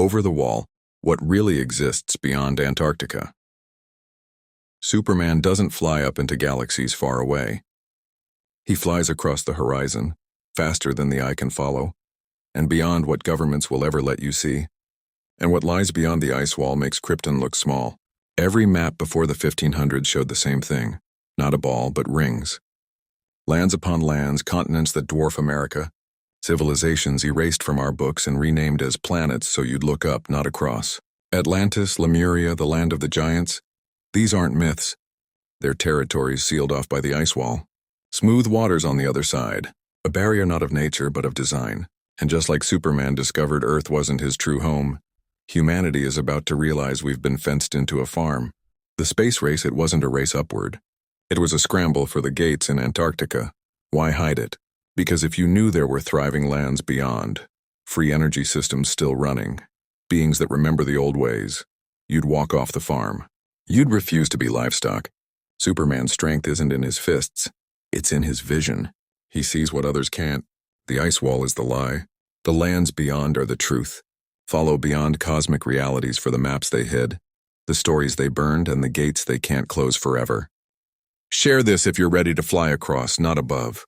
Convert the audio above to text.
Over the Wall, what really exists beyond Antarctica. Superman doesn't fly up into galaxies far away. He flies across the horizon, faster than the eye can follow, and beyond what governments will ever let you see. And what lies beyond the ice wall makes Krypton look small. Every map before the 1500s showed the same thing, not a ball, but rings. Lands upon lands, continents that dwarf America, civilizations erased from our books and renamed as planets so you'd look up, not across. Atlantis, Lemuria, the land of the giants, these aren't myths. They're territories sealed off by the ice wall. Smooth waters on the other side, a barrier not of nature but of design. And just like Superman discovered Earth wasn't his true home, humanity is about to realize we've been fenced into a farm. The space race, it wasn't a race upward. It was a scramble for the gates in Antarctica. Why hide it? Because if you knew there were thriving lands beyond, free energy systems still running, beings that remember the old ways, you'd walk off the farm. You'd refuse to be livestock. Superman's strength isn't in his fists, it's in his vision. He sees what others can't. The ice wall is the lie. The lands beyond are the truth. Follow beyond cosmic realities for the maps they hid, the stories they burned, and the gates they can't close forever. Share this if you're ready to fly across, not above.